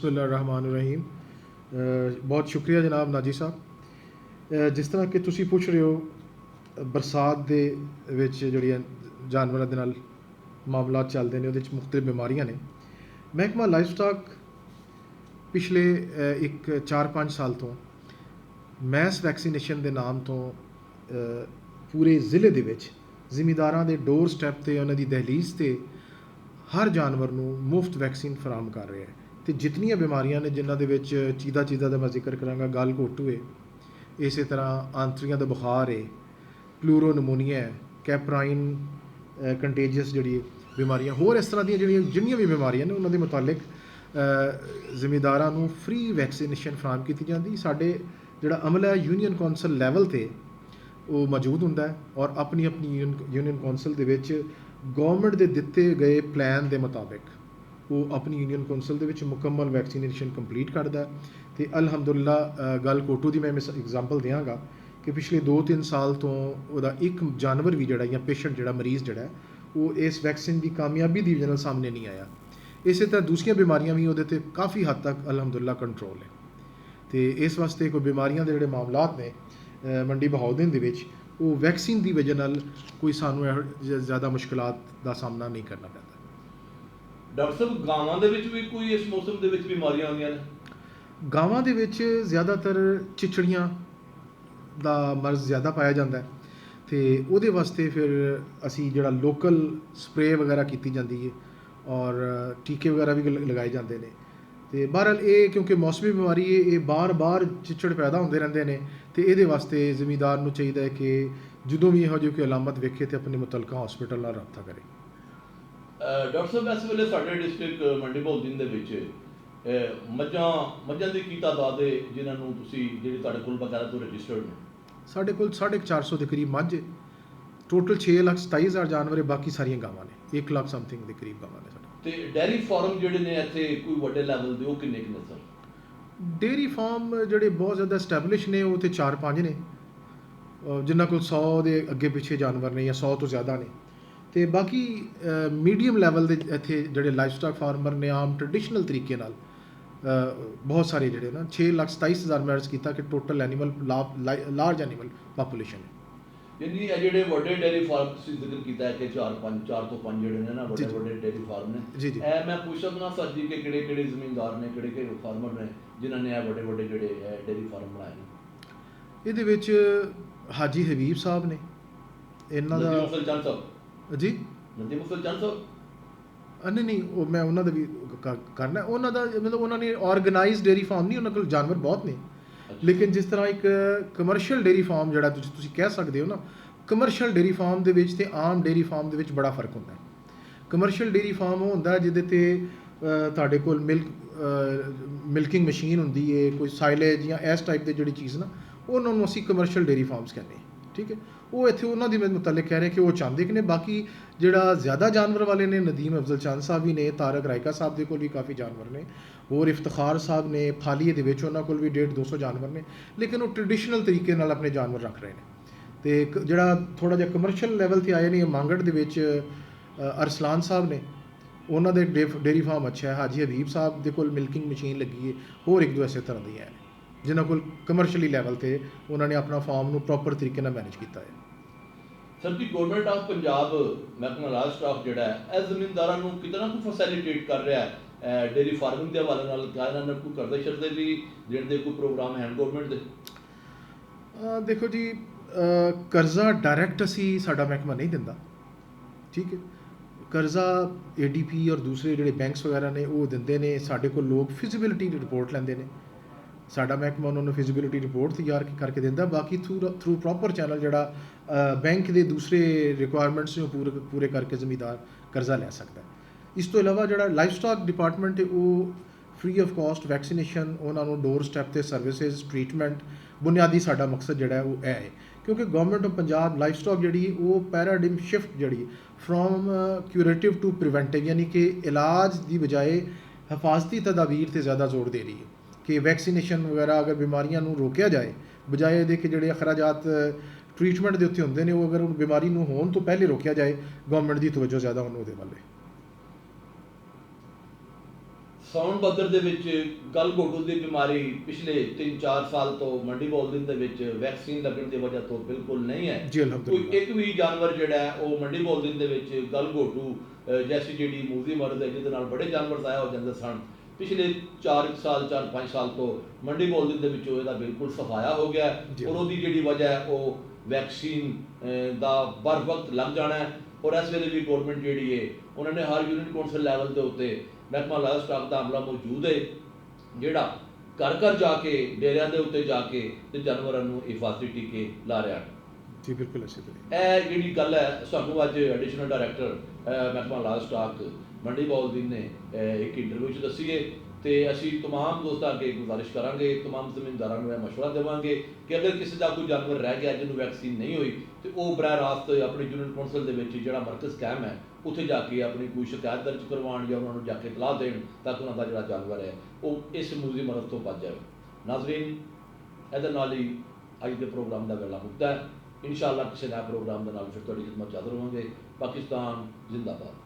बिस्मिल्लाहिर्रहमानिर्रहीम। बहुत शुक्रिया जनाब नाजी साहब। जिस तरह कि तुसी पुछ रहे हो बरसात दे विच जिहड़ियां जानवरां दे नाल मामलात चलदे ने, उहदे च मुख्तलिफ बीमारियां ने। महकमा लाइफ स्टॉक पिछले एक 4-5 साल तो मैस वैक्सीनेशन के नाम तो पूरे ज़िले दे विच ਜ਼ਿਮੀਦਾਰਾਂ ਦੇ ਡੋਰ ਸਟੈਪ ਤੇ ਉਹਨਾਂ ਦੀ ਦਹਲੀਜ਼ ਤੇ ਹਰ ਜਾਨਵਰ ਨੂੰ ਮੁਫਤ ਵੈਕਸੀਨ ਫਰਾਹਮ ਕਰ ਰਿਹਾ ਹੈ। ਤੇ ਜਿਤਨੀਆਂ ਬਿਮਾਰੀਆਂ ਨੇ ਜਿਨ੍ਹਾਂ ਦੇ ਵਿੱਚ ਚੀਦਾ ਦਾ ਮੈਂ ਜ਼ਿਕਰ ਕਰਾਂਗਾ, ਗਲ ਘੋਟੂ ਹੈ, ਇਸੇ ਤਰ੍ਹਾਂ ਆਂਤੜੀਆਂ ਦਾ ਬੁਖਾਰ ਹੈ, ਪਲੂਰੋ ਨਮੂਨੀਆ ਹੈ, ਕੈਪਰਾਈਨ ਕੰਟੇਜੀਅਸ ਜਿਹੜੀ ਬਿਮਾਰੀਆਂ, ਹੋਰ ਇਸ ਤਰ੍ਹਾਂ ਦੀਆਂ ਜਿੰਨੀਆਂ ਵੀ ਬਿਮਾਰੀਆਂ ਨੇ ਉਹਨਾਂ ਦੇ ਮੁਤਾਲਿਕ ਜ਼ਿਮੀਦਾਰਾਂ ਨੂੰ ਫ੍ਰੀ ਵੈਕਸੀਨੇਸ਼ਨ ਫਰਾਹਮ ਕੀਤੀ ਜਾਂਦੀ। ਸਾਡੇ ਜਿਹੜਾ ਅਮਲਾ ਹੈ ਯੂਨੀਅਨ ਕੌਂਸਲ ਲੈਵਲ ਤੇ ਉਹ ਮੌਜੂਦ ਹੁੰਦਾ ਹੈ ਔਰ ਆਪਣੀ ਯੂਨੀਅਨ ਕੌਂਸਲ ਦੇ ਵਿੱਚ ਗੌਰਮੈਂਟ ਦੇ ਦਿੱਤੇ ਗਏ ਪਲਾਨ ਦੇ ਮੁਤਾਬਿਕ ਉਹ ਆਪਣੀ ਯੂਨੀਅਨ ਕੌਂਸਲ ਦੇ ਵਿੱਚ ਮੁਕੰਮਲ ਵੈਕਸੀਨੇਸ਼ਨ ਕੰਪਲੀਟ ਕਰਦਾ ਹੈ। ਤੇ ਅਲਹਮਦੁਲਿਲਾ ਗਲ ਕੋਟੂ ਦੀ ਮੈਂ ਐਗਜ਼ਾਮਪਲ ਦਿਆਂਗਾ ਕਿ ਪਿਛਲੇ 2-3 ਸਾਲ ਤੋਂ ਉਹਦਾ ਇੱਕ ਜਾਨਵਰ ਵੀ ਜਿਹੜਾ ਜਾਂ ਪੇਸ਼ੈਂਟ ਜਿਹੜਾ ਮਰੀਜ਼ ਜਿਹੜਾ ਉਹ ਇਸ ਵੈਕਸੀਨ ਦੀ ਕਾਮਯਾਬੀ ਦੀ ਵਜ੍ਹਾ ਨਾਲ ਸਾਹਮਣੇ ਨਹੀਂ ਆਇਆ। ਇਸੇ ਤਰ੍ਹਾਂ ਦੂਸਰੀਆਂ ਬਿਮਾਰੀਆਂ ਵੀ ਉਹਦੇ 'ਤੇ ਕਾਫੀ ਹੱਦ ਤੱਕ ਅਲਹਮਦੁਲਿਲਾ ਕੰਟਰੋਲ ਹੈ। ਤੇ ਇਸ ਵਾਸਤੇ ਕੋਈ ਬਿਮਾਰੀਆਂ ਦੇ ਜਿਹੜੇ ਮਾਮਲਾਤ ਨੇ ਮੰਡੀ ਬਹਾਉਦੀਨ ਦੇ ਵਿੱਚ ਉਹ ਵੈਕਸੀਨ ਦੀ ਵਜ੍ਹਾ ਨਾਲ ਕੋਈ ਸਾਨੂੰ ਜ਼ਿਆਦਾ ਮੁਸ਼ਕਲਾਤ ਦਾ ਸਾਹਮਣਾ ਨਹੀਂ ਕਰਨਾ ਪੈਂਦਾ। ਡਾਕਟਰ ਸਾਹਿਬ, ਗਾਵਾਂ ਦੇ ਵਿੱਚ ਵੀ ਕੋਈ ਇਸ ਮੌਸਮ ਦੇ ਵਿੱਚ ਬਿਮਾਰੀਆਂ ਆਉਂਦੀਆਂ ਨੇ? ਗਾਵਾਂ ਦੇ ਵਿੱਚ ਜ਼ਿਆਦਾਤਰ ਚਿਚੜੀਆਂ ਦਾ ਮਰਜ਼ ਜ਼ਿਆਦਾ ਪਾਇਆ ਜਾਂਦਾ ਹੈ ਤੇ ਉਹਦੇ ਵਾਸਤੇ ਫਿਰ ਅਸੀਂ ਜਿਹੜਾ ਲੋਕਲ ਸਪਰੇਅ ਵਗੈਰਾ ਕੀਤੀ ਜਾਂਦੀ ਹੈ ਔਰ ਟੀਕੇ ਵਗੈਰਾ ਵੀ ਲਗਾਏ ਜਾਂਦੇ ਨੇ। ਤੇ ਬਹਰਹਾਲ ਇਹ ਕਿਉਂਕਿ ਮੌਸਮੀ ਬਿਮਾਰੀ ਹੈ, ਇਹ ਬਾਰ ਚਿੱਚੜ ਪੈਦਾ ਹੁੰਦੇ ਰਹਿੰਦੇ ਨੇ ਤੇ ਇਹਦੇ ਵਾਸਤੇ ਜ਼ਿਮੀਦਾਰ ਨੂੰ ਚਾਹੀਦਾ ਹੈ ਕਿ ਜਦੋਂ ਵੀ ਇਹੋ ਜਿਹੀ ਕੋਈ ਅਲਾਮਤ ਵੇਖੇ ਤੇ ਆਪਣੇ ਮੁਤਲਕਾ ਹਸਪੀਟਲ ਨਾਲ ਰਾਬਤਾ ਕਰੇ। ਡਾਕਟਰ ਸਾਹਿਬ, ਇਸ ਵੇਲੇ ਸਾਡੇ ਡਿਸਟ੍ਰਿਕਟ ਮੰਡੀ ਬਹਾਉਦੀਨ ਦੇ ਵਿੱਚ ਮੱਝਾਂ ਦੀ ਕੀ ਤਾਦਾਦ ਹੈ ਜਿਨ੍ਹਾਂ ਨੂੰ ਤੁਸੀਂ ਜਿਹੜੇ ਤੁਹਾਡੇ ਕੋਲ ਬਕਾਇਦਾ ਤੋਂ ਰਜਿਸਟਰਡ ਨੇ? ਸਾਡੇ ਕੋਲ 450 ਦੇ ਕਰੀਬ ਮੱਝ, ਟੋਟਲ 6,27,000 ਜਾਨਵਰ, ਬਾਕੀ ਸਾਰੀਆਂ ਗਾਵਾਂ ਨੇ, 1 ਲੱਖ ਸਮਥਿੰਗ ਦੇ ਕਰੀਬ ਗਾਵਾਂ ਨੇ ਸਾਡੇ। ਤੇ ਡੇਅਰੀ ਫਾਰਮ ਜਿਹੜੇ ਨੇ ਇੱਥੇ ਕੋਈ ਵੱਡੇ ਲੈਵਲ ਦੇ ਉਹ ਕਿੰਨੇ ਸਰ? ਡੇਅਰੀ ਫਾਰਮ ਜਿਹੜੇ ਬਹੁਤ ਜ਼ਿਆਦਾ ਐਸਟੈਬਲਿਸ਼ ਨੇ ਉਹ ਤੇ 4-5 ਨੇ, ਜਿਨ੍ਹਾਂ ਕੋਲ 100 ਦੇ ਅੱਗੇ ਪਿੱਛੇ ਜਾਨਵਰ ਨੇ ਜਾਂ 100 ਤੋਂ ਜ਼ਿਆਦਾ ਨੇ। ਤੇ ਬਾਕੀ ਮੀਡੀਅਮ ਲੈਵਲ ਦੇ ਇੱਥੇ ਜਿਹੜੇ ਲਾਈਫ ਸਟਾਕ ਫਾਰਮਰ ਨੇ ਆਮ ਟ੍ਰੈਡੀਸ਼ਨਲ ਤਰੀਕੇ ਨਾਲ ਬਹੁਤ ਸਾਰੇ ਜਿਹੜੇ ਨਾ 6,27,000 ਮੈਂ ਅਰਜ਼ ਕੀਤਾ ਕਿ total animal large animal population ਹੈ। ਯਾਨੀ ਇਹ ਜਿਹੜੇ ਵੱਡੇ ਡੇਅਰੀ ਫਾਰਮ ਤੁਸੀਂ ਜ਼ਿਕਰ ਕੀਤਾ ਹੈ ਕਿ 4 ਤੋਂ 5 ਜਿਹੜੇ ਨੇ ਨਾ ਵੱਡੇ ਡੇਅਰੀ ਫਾਰਮ ਨੇ, ਇਹ ਮੈਂ ਪੁੱਛ ਸਕਦਾ ਸਰ ਜੀ ਕਿ ਕਿਹੜੇ ਜ਼ਮੀਨਦਾਰ ਨੇ, ਕਿਹੜੇ ਫਾਰਮਰ ਨੇ ਜਿਨ੍ਹਾਂ ਨੇ ਇਹ ਵੱਡੇ ਜਿਹੜੇ ਡੇਅਰੀ ਫਾਰਮ ਬਣਾਏ ਨੇ? ਇਹਦੇ ਵਿੱਚ ਹਾਜੀ ਹਬੀਬ ਸਾਹਿਬ ਨੇ, ਇਹਨਾਂ ਦਾ ਜੀ ਨਹੀਂ ਉਹ ਮੈਂ ਉਹਨਾਂ ਦਾ ਵੀ ਕਰਨਾ। ਉਹਨਾਂ ਦਾ ਮਤਲਬ ਉਹਨਾਂ ਨੇ ਆਰਗੇਨਾਈਜ਼ਡ ਡੇਅਰੀ ਫਾਰਮ ਨਹੀਂ, ਉਹਨਾਂ ਕੋਲ ਜਾਨਵਰ ਬਹੁਤ ਨੇ, ਲੇਕਿਨ ਜਿਸ ਤਰ੍ਹਾਂ ਇੱਕ ਕਮਰਸ਼ੀਅਲ ਡੇਅਰੀ ਫਾਰਮ ਜਿਹੜਾ ਤੁਸੀਂ ਕਹਿ ਸਕਦੇ ਹੋ ਨਾ, ਕਮਰਸ਼ੀਅਲ ਡੇਅਰੀ ਫਾਰਮ ਦੇ ਵਿੱਚ ਤੇ ਆਮ ਡੇਅਰੀ ਫਾਰਮ ਦੇ ਵਿੱਚ ਬੜਾ ਫਰਕ ਹੁੰਦਾ ਹੈ। ਕਮਰਸ਼ੀਅਲ ਡੇਅਰੀ ਫਾਰਮ ਉਹ ਹੁੰਦਾ ਜਿਹਦੇ 'ਤੇ ਤੁਹਾਡੇ ਕੋਲ ਮਿਲਕਿੰਗ ਮਸ਼ੀਨ ਹੁੰਦੀ ਹੈ, ਕੋਈ ਸਾਈਲੇਜ ਜਾਂ ਇਸ ਟਾਈਪ ਦੀ ਜਿਹੜੀ ਚੀਜ਼ ਨਾ, ਉਹਨਾਂ ਨੂੰ ਅਸੀਂ ਕਮਰਸ਼ੀਅਲ ਡੇਅਰੀ ਫਾਰਮਸ ਕਹਿੰਦੇ ਹਾਂ। ਠੀਕ ਹੈ, ਉਹ ਇੱਥੇ ਉਹਨਾਂ ਦੀ ਮੁਤਲਕ ਕਹਿ ਰਹੇ ਕਿ ਉਹ ਚਾਹੁੰਦੇ ਕਿ ਨੇ। ਬਾਕੀ ਜਿਹੜਾ ਜ਼ਿਆਦਾ ਜਾਨਵਰ ਵਾਲੇ ਨੇ, ਨਦੀਮ ਅਫਜ਼ਲ ਚੰਦ ਸਾਹਿਬ ਵੀ ਨੇ, ਤਾਰਕ ਰਾਇਕਾ ਸਾਹਿਬ ਦੇ ਕੋਲ ਵੀ ਕਾਫੀ ਜਾਨਵਰ ਨੇ, ਹੋਰ ਇਫਤਖਾਰ ਸਾਹਿਬ ਨੇ ਫਾਲੀਏ ਦੇ ਵਿੱਚ, ਉਹਨਾਂ ਕੋਲ ਵੀ 150-200 ਜਾਨਵਰ ਨੇ, ਲੇਕਿਨ ਉਹ ਟ੍ਰੈਡੀਸ਼ਨਲ ਤਰੀਕੇ ਨਾਲ ਆਪਣੇ ਜਾਨਵਰ ਰੱਖ ਰਹੇ ਨੇ। ਤੇ ਜਿਹੜਾ ਥੋੜ੍ਹਾ ਜਿਹਾ ਕਮਰਸ਼ੀਅਲ ਲੈਵਲ 'ਤੇ ਆਏ ਨੇ, ਮਾਂਗੜ ਦੇ ਵਿੱਚ ਅਰਸਲਾਨ ਸਾਹਿਬ ਨੇ, ਉਹਨਾਂ ਦੇ ਡੇਅਰੀ ਫਾਰਮ ਅੱਛਾ ਹੈ। ਹਾਜੀ ਹਬੀਬ ਸਾਹਿਬ ਦੇ ਕੋਲ ਮਿਲਕਿੰਗ ਮਸ਼ੀਨ ਲੱਗੀ ਹੈ, ਹੋਰ 1-2 ਇਸੇ ਤਰ੍ਹਾਂ ਦੀਆਂ ਨੇ ਜਿਨ੍ਹਾਂ ਕੋਲ ਕਮਰਸ਼ੀਅਲੀ ਲੈਵਲ 'ਤੇ ਉਹਨਾਂ ਨੇ ਆਪਣਾ ਫਾਰਮ ਨੂੰ ਪ੍ਰੋਪਰ ਤਰੀਕੇ ਨਾਲ ਮੈਨੇਜ ਕੀਤਾ ਹੈ। ਸਰ ਜੀ, ਗੌਰਮੈਂਟ ਆਫ ਪੰਜਾਬ ਮਹਿਕਮਾ ਰਾਜ ਸਟਾਫ ਜਿਹੜਾ ਹੈ ਇਹ ਜ਼ਮੀਨਦਾਰਾਂ ਨੂੰ ਕਿਤਨਾ ਕੁ ਫੈਸਿਲੀਟੇਟ ਕਰ ਰਿਹਾ ਹੈ ਡੇਅਰੀ ਫਾਰਮਿੰਗ ਦੇ ਹਵਾਲੇ ਨਾਲ? ਕਿਆ ਇਹਨਾਂ ਨੇ ਕੋਈ ਕਰਦੇ ਸ਼ਰਦੇ ਵੀ ਜਿਹੜੇ ਦੇ ਕੋਈ ਪ੍ਰੋਗਰਾਮ ਹੈ ਗੌਰਮੈਂਟ ਦੇ? ਦੇਖੋ ਜੀ, ਕਰਜ਼ਾ ਡਾਇਰੈਕਟ ਅਸੀਂ ਸਾਡਾ ਮਹਿਕਮਾ ਨਹੀਂ ਦਿੰਦਾ। ਠੀਕ ਹੈ, ਕਰਜ਼ਾ ADP ਔਰ ਦੂਸਰੇ ਜਿਹੜੇ ਬੈਂਕਸ ਵਗੈਰਾ ਨੇ ਉਹ ਦਿੰਦੇ ਨੇ। ਸਾਡੇ ਕੋਲ ਲੋਕ ਫਿਜ਼ੀਬਿਲਿਟੀ ਦੀ ਰਿਪੋਰਟ ਲੈਂਦੇ ਨੇ, ਸਾਡਾ ਮਹਿਕਮਾ ਉਹਨਾਂ ਨੂੰ ਫਿਜ਼ੀਬਿਲਿਟੀ ਰਿਪੋਰਟ ਤਿਆਰ ਕਰਕੇ ਦਿੰਦਾ। ਬਾਕੀ ਥਰੂ ਪ੍ਰੋਪਰ ਚੈਨਲ ਜਿਹੜਾ ਬੈਂਕ ਦੇ ਦੂਸਰੇ ਰਿਕੁਆਇਰਮੈਂਟਸ ਨੂੰ ਪੂਰੇ ਕਰਕੇ ਜ਼ਮੀਂਦਾਰ ਕਰਜ਼ਾ ਲੈ ਸਕਦਾ। ਇਸ ਤੋਂ ਇਲਾਵਾ ਜਿਹੜਾ ਲਾਈਫ ਸਟਾਕ ਡਿਪਾਰਟਮੈਂਟ ਹੈ ਉਹ ਫ੍ਰੀ ਆਫ ਕਾਸਟ ਵੈਕਸੀਨੇਸ਼ਨ, ਉਹਨਾਂ ਨੂੰ ਡੋਰ ਸਟੈਪ 'ਤੇ ਸਰਵਿਸਿਜ਼, ਟ੍ਰੀਟਮੈਂਟ, ਬੁਨਿਆਦੀ ਸਾਡਾ ਮਕਸਦ ਜਿਹੜਾ ਉਹ ਇਹ ਹੈ। ਕਿਉਂਕਿ government of Punjab life stock ਜਿਹੜੀ ਉਹ ਪੈਰਾਡਿਮ ਸ਼ਿਫਟ ਜਿਹੜੀ ਫਰੋਮ ਕਿਊਰੇਟਿਵ ਟੂ ਪ੍ਰੀਵੈਂਟਿਵ, ਯਾਨੀ ਕਿ ਇਲਾਜ ਦੀ ਬਜਾਏ ਹਿਫਾਜ਼ਤੀ ਤਦਾਬੀਰ 'ਤੇ ਜ਼ਿਆਦਾ ਜ਼ੋਰ ਦੇ ਰਹੀ ਹੈ ਕਿ ਵੈਕਸੀਨੇਸ਼ਨ ਵਗੈਰਾ ਅਗਰ ਬਿਮਾਰੀਆਂ ਨੂੰ ਰੋਕਿਆ ਜਾਏ, ਬਜਾਏ ਇਹਦੇ ਕਿ ਜਿਹੜੇ ਅਖਰਾਜਾਤ ਟ੍ਰੀਟਮੈਂਟ ਦੇ ਉੱਤੇ ਹੁੰਦੇ ਨੇ ਉਹ ਅਗਰ ਉਹ ਬਿਮਾਰੀ ਨੂੰ ਹੋਣ ਤੋਂ ਪਹਿਲੇ ਰੋਕਿਆ ਜਾਏ, ਗਵਰਨਮੈਂਟ ਦੀ ਤਵੱਜੋ ਜ਼ਿਆਦਾ ਉਹਦੇ ਵੱਲ ਹੈ। ਸਾਉਣ ਬੱਦਰ ਦੇ ਵਿੱਚ ਗਲਘੋਟੂ ਦੀ ਬਿਮਾਰੀ ਪਿਛਲੇ 3-4 ਸਾਲ ਤੋਂ ਮੰਡੀ ਬੋਲਦਿਨ ਦੇ ਵਿੱਚ ਵੈਕਸੀਨ ਲੱਗਣ ਦੀ ਵਜ੍ਹਾ ਤੋਂ ਬਿਲਕੁਲ ਨਹੀਂ ਹੈ। ਜੀ ਅਲਹਮਦੁਲਿਲਾ। ਕੋਈ ਇੱਕ ਵੀ ਜਾਨਵਰ ਜਿਹੜਾ ਹੈ ਉਹ ਮੰਡੀ ਬੋਲਦਿਨ ਦੇ ਵਿੱਚ ਗਲਘੋਟੂ ਜੈਸੀ ਜਿਹੜੀ ਮੂਜ਼ੀ ਮਰਦ ਹੈ ਜਿਹਦੇ ਨਾਲ ਬੜੇ ਜਾਨਵਰ ਜ਼ਾਇਆ ਹੋ ਜਾਂਦੇ ਸਨ, ਪਿਛਲੇ 4-5 ਸਾਲ ਤੋਂ ਮੰਡੀ ਬੋਲਦਿਨ ਦੇ ਵਿੱਚੋਂ ਇਹਦਾ ਬਿਲਕੁਲ ਸਫਾਇਆ ਹੋ ਗਿਆ ਔਰ ਉਹਦੀ ਜਿਹੜੀ ਵਜ੍ਹਾ ਹੈ ਉਹ ਵੈਕਸੀਨ ਦਾ ਬਰ ਵਕਤ ਲੱਗ ਜਾਣਾ ਹੈ। ਔਰ ਇਸ ਵੇਲੇ ਵੀ ਗੌਰਮੈਂਟ ਜਿਹੜੀ ਹੈ ਉਹਨਾਂ ਨੇ ਹਰ ਯੂਨਿਟ ਕੌਂਸਲ ਲੈਵਲ ਦੇ ਉੱਤੇ ਮਹਿਕਮਾ ਲਾਈਵ ਸਟਾਕ ਦਾ ਅਮਲਾ ਮੌਜੂਦ ਹੈ ਜਿਹੜਾ ਘਰ ਘਰ ਜਾ ਕੇ ਡੇਰਿਆਂ ਦੇ ਉੱਤੇ ਜਾ ਕੇ ਤੇ ਜਾਨਵਰਾਂ ਨੂੰ ਹਿਫਾਜ਼ਤੀ ਟੀਕੇ ਲਾ ਰਿਹਾ ਜੀ ਬਿਲਕੁਲ ਅੱਛੀ ਤਰ੍ਹਾਂ। ਇਹ ਜਿਹੜੀ ਗੱਲ ਹੈ ਸਾਨੂੰ ਅੱਜ ਐਡੀਸ਼ਨਲ ਡਾਇਰੈਕਟਰ ਮਹਿਕਮਾ ਲਾਈਵ ਸਟਾਕ ਮੰਡੀ ਬੋਲਦਿਨ ਨੇ ਇੱਕ ਇੰਟਰਵਿਊ 'ਚ ਦੱਸੀ ਹੈ ਤੇ ਅਸੀਂ तमाम ਦੋਸਤਾਂ ਅੱਗੇ ਗੁਜ਼ਾਰਿਸ਼ ਕਰਾਂਗੇ, तमाम ਜ਼ਮੀਨਦਾਰਾਂ ਨੂੰ ਇਹ ਮਸ਼ਵਰਾ ਦੇਵਾਂਗੇ ਕਿ ਅਗਰ ਕਿਸੇ ਦਾ ਕੋਈ ਜਾਨਵਰ ਰਹਿ ਗਿਆ ਜਿਹਨੂੰ ਵੈਕਸੀਨ ਨਹੀਂ ਹੋਈ ਤੇ ਉਹ ਬਰਾਹ ਰਾਸਤ ਆਪਣੀ ਯੂਨਿਟ ਕੌਂਸਲ ਦੇ ਵਿੱਚ ਜਿਹੜਾ ਮਰਕਜ਼ ਕਾਇਮ ਹੈ ਉੱਥੇ ਜਾ ਕੇ ਆਪਣੀ ਕੋਈ ਸ਼ਿਕਾਇਤ ਦਰਜ ਕਰਵਾਉਣ ਜਾਂ ਉਹਨਾਂ ਨੂੰ ਜਾ ਕੇ ਇਤਲਾਹ ਦੇਣ ਤਾਂ ਕਿ ਉਹਨਾਂ ਦਾ ਜਿਹੜਾ ਜਾਨਵਰ ਹੈ ਉਹ ਇਸ ਮੂਜ਼ੀ ਮਰਜ਼ ਤੋਂ ਬਚ ਜਾਵੇ। ਨਾਜ਼ਰੀਨ, ਇਹਦੇ ਨਾਲ ਹੀ ਅੱਜ ਦੇ ਪ੍ਰੋਗਰਾਮ ਦਾ ਵੇਲਾ ਮੁੱਕਦਾ ਹੈ। ਇਨਸ਼ਾਅੱਲਾ ਕਿਸੇ ਨਵੇਂ ਪ੍ਰੋਗਰਾਮ ਦੇ ਨਾਲ ਫਿਰ ਤੁਹਾਡੀ ਖਿਦਮਤ 'ਚ ਹਾਜ਼ਰ ਹੋਵਾਂਗੇ। ਪਾਕਿਸਤਾਨ ਜ਼ਿੰਦਾਬਾਦ।